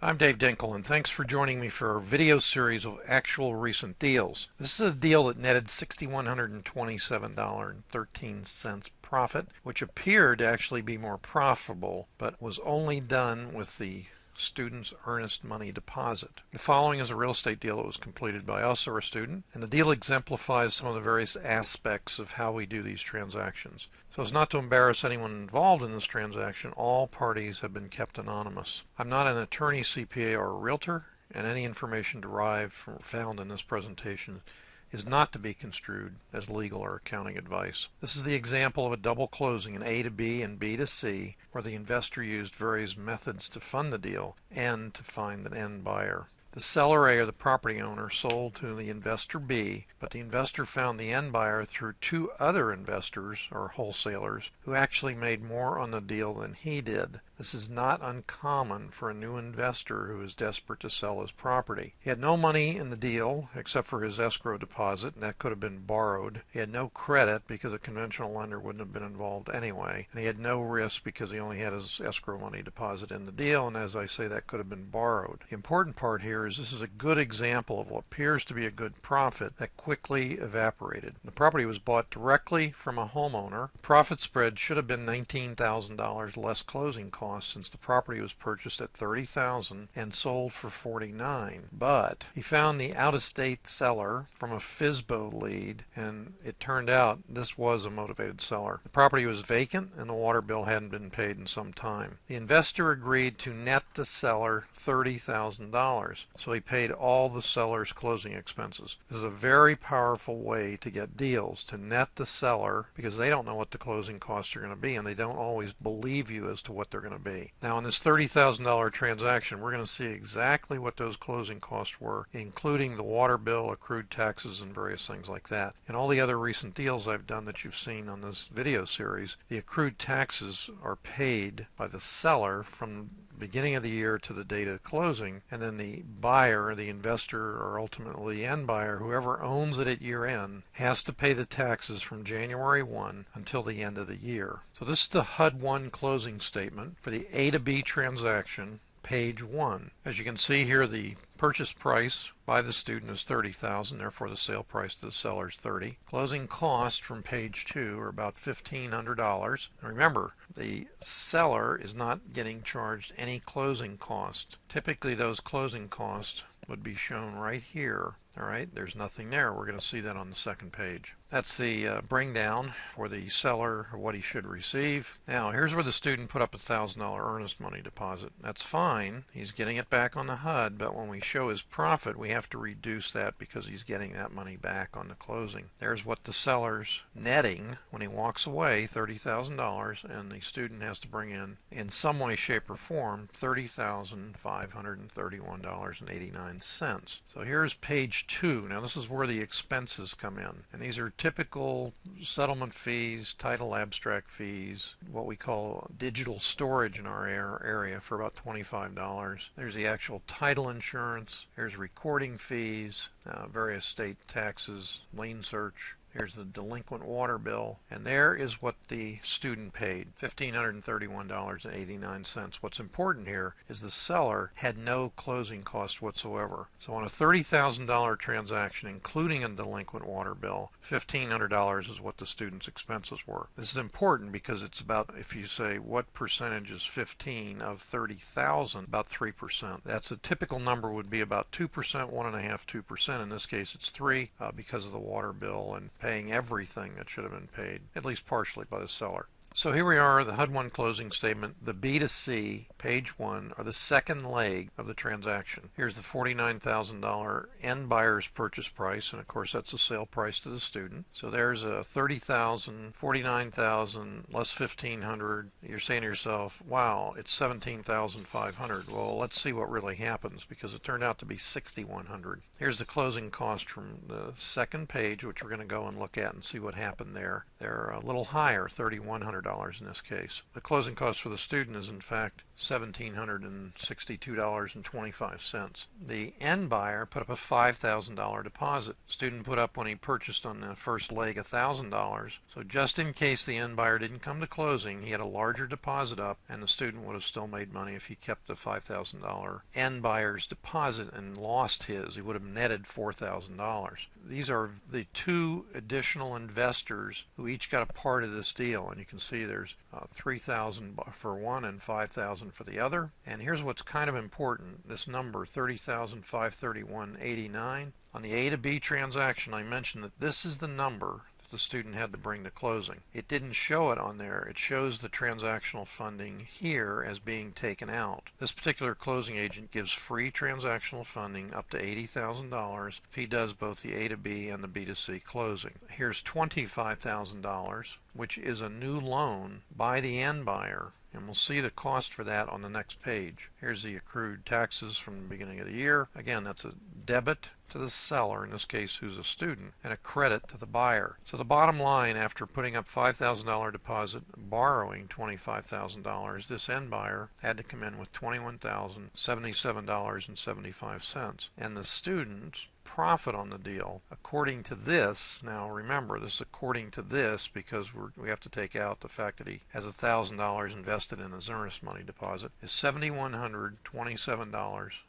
I'm Dave Dinkle, and thanks for joining me for a video series of actual recent deals. This is a deal that netted $6,127.13 profit, which appeared to actually be more profitable, but was only done with the student's earnest money deposit. The following is a real estate deal that was completed by us or a student, and the deal exemplifies some of the various aspects of how we do these transactions. So as not to embarrass anyone involved in this transaction, all parties have been kept anonymous. I'm not an attorney, CPA, or a realtor, and any information found in this presentation is not to be construed as legal or accounting advice. This is the example of a double closing, an A to B and B to C, where the investor used various methods to fund the deal and to find an end buyer. The seller A, or the property owner, sold to the investor B, but the investor found the end buyer through two other investors or wholesalers who actually made more on the deal than he did. This is not uncommon for a new investor who is desperate to sell his property. He had no money in the deal except for his escrow deposit, and that could have been borrowed. He had no credit because a conventional lender wouldn't have been involved anyway, and he had no risk because he only had his escrow money deposit in the deal, and as I say, that could have been borrowed. The important part here is this is a good example of what appears to be a good profit that quickly evaporated. The property was bought directly from a homeowner. The profit spread should have been $19,000 less closing costs, since the property was purchased at $30,000 and sold for $49,000. But he found the out-of-state seller from a FSBO lead, and it turned out this was a motivated seller. The property was vacant and the water bill hadn't been paid in some time. The investor agreed to net the seller $30,000, so he paid all the seller's closing expenses. This is a very powerful way to get deals, to net the seller, because they don't know what the closing costs are going to be, and they don't always believe you as to what they're going to be. Now, in this $30,000 transaction, we're going to see exactly what those closing costs were, including the water bill, accrued taxes, and various things like that. In all the other recent deals I've done that you've seen on this video series, the accrued taxes are paid by the seller from beginning of the year to the date of closing, and then the buyer, the investor, or ultimately the end buyer, whoever owns it at year end, has to pay the taxes from January 1 until the end of the year. So this is the HUD-1 closing statement for the A to B transaction, page 1. As you can see here, the purchase price by the student is $30,000, therefore the sale price to the seller is $30,000. Closing costs from page 2 are about $1,500. And remember, the seller is not getting charged any closing cost. Typically those closing costs would be shown right here. All right, there's nothing there. We're going to see that on the second page. That's the bring down for the seller, or what he should receive. Now, here's where the student put up a $1,000 earnest money deposit. That's fine. He's getting it back on the HUD, but when we show his profit, we have to reduce that because he's getting that money back on the closing. There's what the seller's netting when he walks away, $30,000, and the student has to bring in some way, shape, or form, $30,531.89. So here's page 2. Now this is where the expenses come in, and these are typical settlement fees, title abstract fees, what we call digital storage in our area for about $25. There's the actual title insurance, there's recording fees, various state taxes, lien search. Here's the delinquent water bill, and there is what the student paid, $1,531.89. What's important here is the seller had no closing cost whatsoever. So on a $30,000 transaction, including a delinquent water bill, $1,500 is what the student's expenses were. This is important because it's about, if you say what percentage is 15 of 30,000, about 3%. That's a typical number would be about 2%, 1.5%, 2%. In this case it's 3 because of the water bill and paying everything that should have been paid, at least partially, by the seller. So here we are, the HUD-1 closing statement. The B to C, page 1, are the second leg of the transaction. Here's the $49,000 end buyer's purchase price, and of course that's the sale price to the student. So there's a $30,000, $49,000, less $1,500. You're saying to yourself, wow, it's $17,500. Well, let's see what really happens, because it turned out to be $6,100. Here's the closing cost from the second page, which we're going to go and look at and see what happened there. They're a little higher, $3,100. $1,700 in this case. The closing cost for the student is in fact $1,762.25. The end buyer put up a $5,000 deposit. Student put up, when he purchased on the first leg, $1,000. So just in case the end buyer didn't come to closing, he had a larger deposit up, and the student would have still made money if he kept the $5,000 end buyer's deposit and lost his. He would have netted $4,000. These are the two additional investors who each got a part of this deal, and you can see there's $3,000 for one and $5,000 for the other. And here's what's kind of important: this number, $30,531.89. On the A to B transaction, I mentioned that this is the number the student had to bring to closing. It didn't show it on there. It shows the transactional funding here as being taken out. This particular closing agent gives free transactional funding up to $80,000 if he does both the A to B and the B to C closing. Here's $25,000, which is a new loan by the end buyer, and we'll see the cost for that on the next page. Here's the accrued taxes from the beginning of the year. Again, that's a debit to the seller, in this case who's a student, and a credit to the buyer. So the bottom line, after putting up $5,000 deposit, borrowing $25,000, this end buyer had to come in with $21,077.75. And the student's profit on the deal, according to this, now remember this is according to this because we have to take out the fact that he has $1,000 invested in his earnest money deposit, is $7,127.13.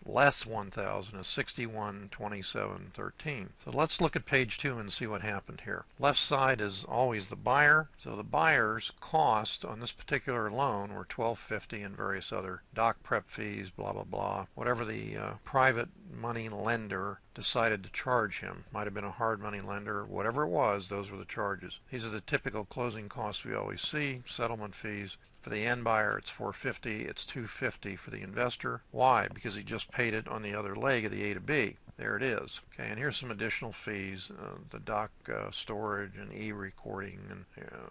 Less 1,000 is 6127.13. So let's look at page 2 and see what happened here. Left side is always the buyer. So the buyer's cost on this particular loan were $1,250 and various other doc prep fees, blah blah blah, whatever the private money lender decided to charge him. Might have been a hard money lender, whatever it was, those were the charges. These are the typical closing costs we always see. Settlement fees. For the end buyer, it's $450. It's $250 for the investor. Why? Because he just paid it on the other leg of the A to B. There it is. Okay, and here's some additional fees: the doc storage and e-recording, and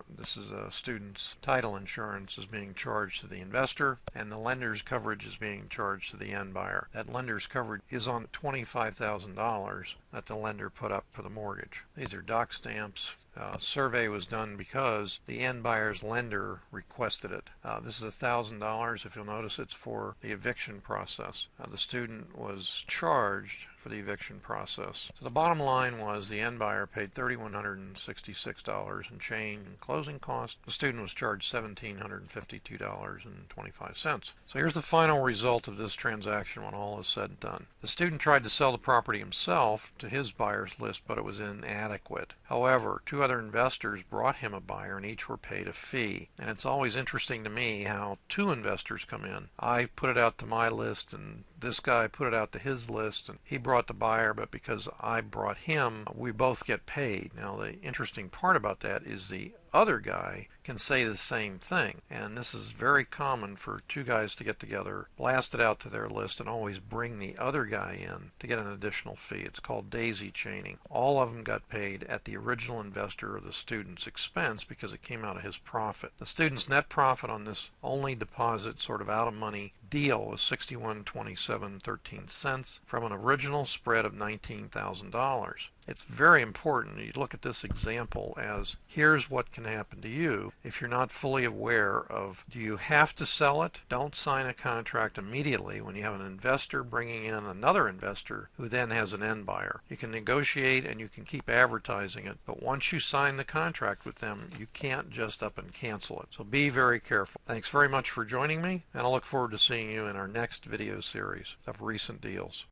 this is a student's title insurance is being charged to the investor, and the lender's coverage is being charged to the end buyer. That lender's coverage is on $25,000 that the lender put up for the mortgage. These are doc stamps. Survey was done because the end buyer's lender requested it. This is $1,000. If you'll notice, it's for the eviction process. The student was charged for the eviction process. So the bottom line was the end buyer paid $3,166 and change in closing cost. The student was charged $1,752.25. So here's the final result of this transaction when all is said and done. The student tried to sell the property himself to his buyer's list, but it was inadequate. However, two other investors brought him a buyer, and each were paid a fee. And it's always interesting to me how two investors come in. I put it out to my list, and this guy put it out to his list, and he brought the buyer, but because I brought him, we both get paid. Now, the interesting part about that is the other guy can say the same thing, and this is very common for two guys to get together, blast it out to their list, and always bring the other guy in to get an additional fee. It's called daisy chaining. All of them got paid at the original investor or the student's expense because it came out of his profit. The student's net profit on this only deposit, sort of out of money deal, was $61.27.13 from an original spread of $19,000. It's very important you look at this example as here's what can happen to you if you're not fully aware of, do you have to sell it? Don't sign a contract immediately when you have an investor bringing in another investor who then has an end buyer. You can negotiate and you can keep advertising it, but once you sign the contract with them, you can't just up and cancel it. So be very careful. Thanks very much for joining me, and I look forward to seeing you in our next video series of recent deals.